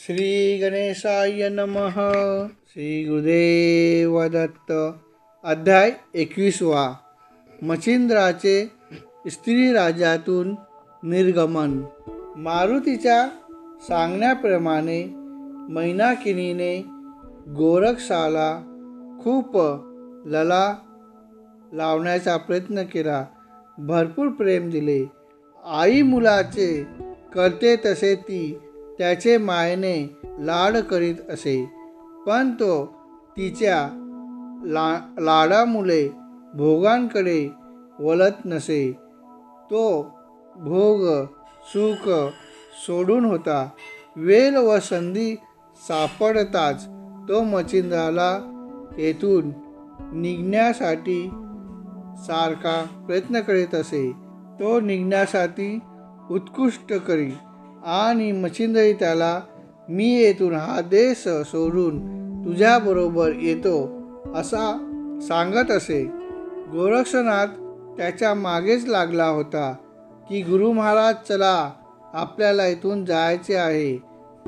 श्री गणेशाय नमः. श्री गुरुदेव दत्त. अध्याय 21. मच्छिंद्राचे स्त्री राज्यातून निर्गमन. मारुतीच्या सांगण्याप्रमाणे मैनाकिनीने गोरक्षाला खूप लळा लावण्याचा प्रयत्न केला. भरपूर प्रेम दिले. आई मुलाचे करते तसे ती त्याचे मायेने लाड करीत असे, पण तो तिच्या लाडामुळे भोगांकडे वळत नसे. तो भोग सुख सोडून होता. वेळ व संधी सापडताच तो मच्छिंद्राला तेथून निघण्यासाठी सारखा प्रयत्न करीत असे. तो निघण्यासाठी उत्कृष्ट करी आणि मच्छिंद्रही त्याला मी येथून हा देश सोडून तुझ्याबरोबर येतो असा सांगत असे. गोरक्षनाथ त्याच्या मागेच लागला होता की गुरु महाराज चला, आपल्याला इथून जायचे आहे,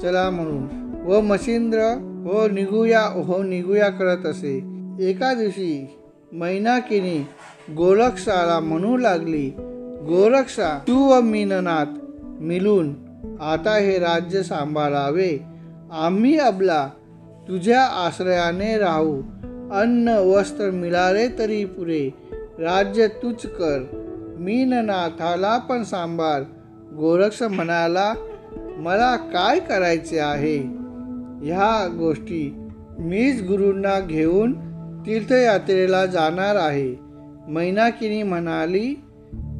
चला म्हणून. व मच्छिंद्र हो निघूया करत असे. एका दिवशी मैनाकिनी गोरक्षाला म्हणू लागली, गोरक्षा, तू व मीननाथ मिळून आता हे राज्य सांभाळावे. आम्ही अबला तुझ्या आश्रयाने राहू. अन्न वस्त्र मिळाले तरी पुरे. राज्य तूच कर. मीननाथाला पण सांभाळ. गोरक्ष म्हणाला, मला काय करायचे आहे? ह्या गोष्टी मीच गुरूंना घेऊन तीर्थयात्रेला जाणार आहे. मैनाकिनी म्हणाली,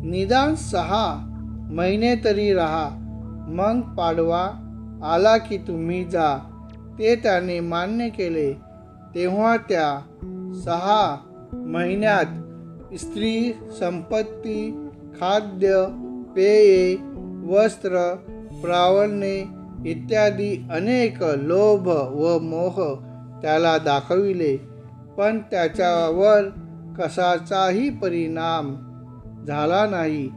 निदान 6 महिने तरी राहा, मग पाडवा आला की तुम्ही जा. ते त्याने मान्य केले. तेव्हा त्या 6 महिन्यात स्त्री संपत्ती, खाद्य, पेये, वस्त्र, प्रावरणे इत्यादी अनेक लोभ व मोह त्याला दाखविले, पण त्याच्यावर कशाचाही परिणाम झाला नाही.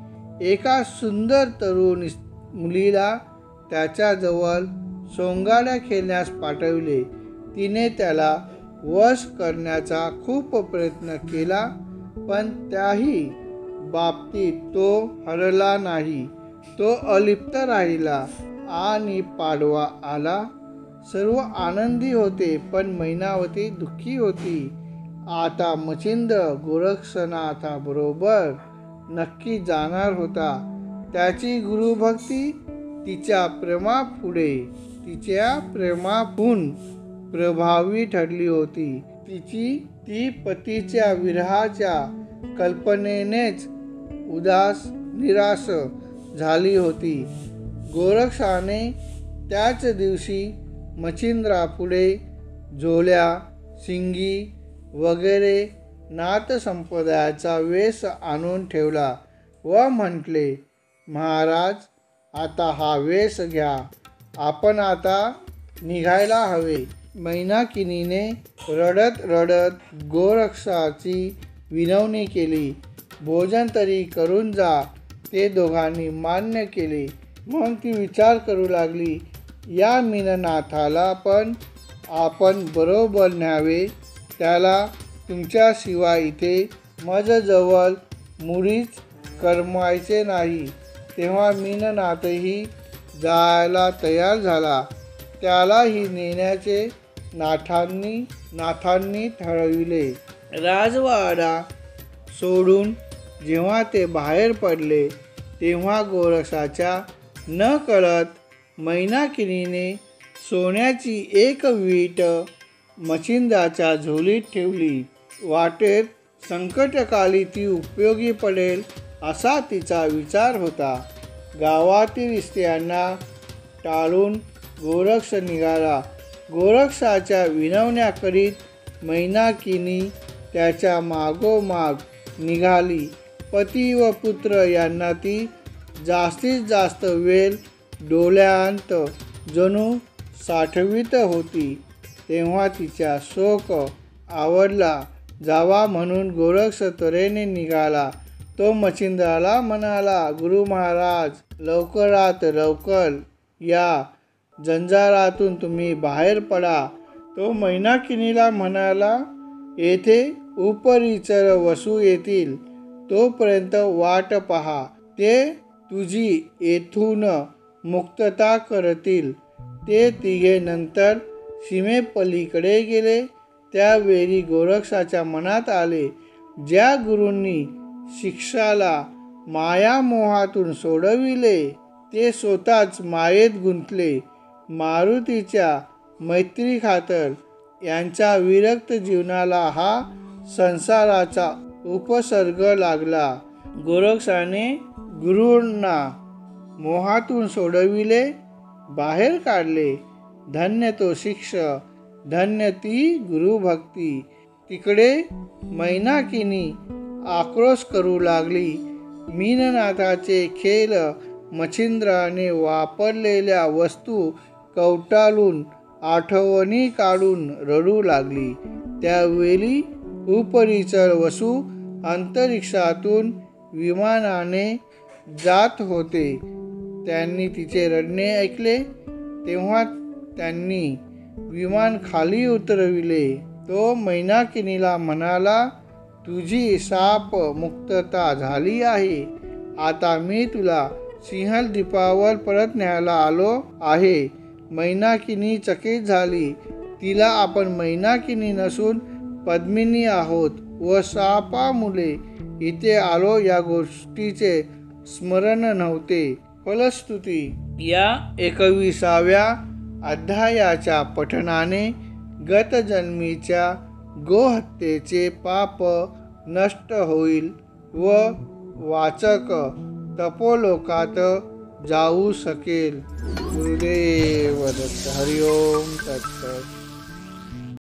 एका सुंदर तरुण मुलीला त्याच्याजवळ सोंगाड्या खेळण्यास पाठविले. तिने त्याला वश करण्याचा खूप प्रयत्न केला, पण त्याही बाबतीत तो हरला नाही. तो अलिप्त राहिला आणि पाडवा आला. सर्व आनंदी होते, पण मैनावती दुःखी होती. आता मच्छिंद्र गोरक्षनाथाबरोबर नक्की जाणार होता. त्याची गुरुभक्ती तिच्या प्रेमाहून प्रभावी ठरली होती. ती पतीच्या विरहाच्या कल्पनेनेच निराश झाली होती. गोरक्षाने त्याच दिवशी मच्छिंद्रापुढे झोल्या, शिंगी वगैरे नाथसंप्रदायाचा वेश आणून ठेवला व म्हटले, महाराज, आता हा वेश घ्या, आपण आता निघायला हवे. मैनाकिनीने रडत गोरक्षाची विनवणी केली. भोजन तरी करून जा. ते दोघांनी मान्य केले. मग ती विचार करू लागली, या मीननाथाला पण आपण बरोबर न्यावे. त्याला तुमच्याशिवाय इथे माझ्याजवळ मुळीच करमायचे नाही. तेव्हा मीननाथही जायला तयार झाला. त्यालाही नेण्याचे नाथांनी ठरविले. राजवाडा सोडून जेव्हा ते बाहेर पडले, तेव्हा गोरक्षाच्या न कळत मैनाकिनीने सोन्याची एक वीट मच्छिंद्राच्या झोलीत ठेवली. वाटेत संकटकाली ती उपयोगी पडेल असा तिचा विचार होता. गावातील स्त्रियांना टाळून गोरक्ष निघाला. गोरक्षाच्या विनवण्या करीत मैनाकिनी त्याच्या मागोमाग निघाली. पती व पुत्र यांना ती जास्तीत जास्त वेळ डोळ्यांत जणू साठवित होती. तेव्हा तिचा शोक आवरला जावा म्हणून गोरक्ष त्वरेने निघाला. तो मच्छिंद्राला म्हणाला, गुरु महाराज, लवकरात लवकर या. जंजाळातून तुम्ही बाहेर पडा. तो मैनाकिनीला म्हणाला, येथे उपरिचर वसू येतील तोपर्यंत वाट पहा. ते तुझी येथून मुक्तता करतील. ते तिघे नंतर सीमेपलीकडे गेले. त्यावेळी गोरक्षाच्या मनात आले, ज्या गुरूंनी शिष्याला मायामोहातून सोडविले ते स्वतःच मायेत गुंतले. मारुतीच्या मैत्रीखातर यांच्या विरक्त जीवनाला हा संसाराचा उपसर्ग लागला. गोरक्षाने गुरूंना मोहातून सोडविले, बाहेर काढले. धन्य तो शिष्य, धन्य ती गुरुभक्ती. तिकडे मैनाकिनी आक्रोश करू लागली. मीननाथाचे खेळ मच्छिंद्राने वापरलेल्या वस्तू कवटाळून आठवणी काढून रडू लागली. त्यावेळी उपरिचर वसू अंतरिक्षातून विमानाने जात होते. त्यांनी तिचे रडणे ऐकले. तेव्हा त्यांनी विमान खाली उतरविले. तो मैनाकिनीला म्हणाला, तुझी शाप मुक्तता झाली आहे. आता मी तुला सिंहद्वीपावर परत न्यायला आलो आहे. मैनाकिनी चकित झाली. तिला आपण मैनाकिनी नसून पद्मिनी आहोत व शापामुळे इथे आलो या गोष्टीचे स्मरण नव्हते. फलश्रुती. या 21व्या अध्यायाच्या पठनाने गतजन्मीच्या गोहत्येचे पाप नष्ट होईल व वाचक तपोलोकात जाऊ शकेल. गुरुदेव दत्त. हरिओम तत्सत.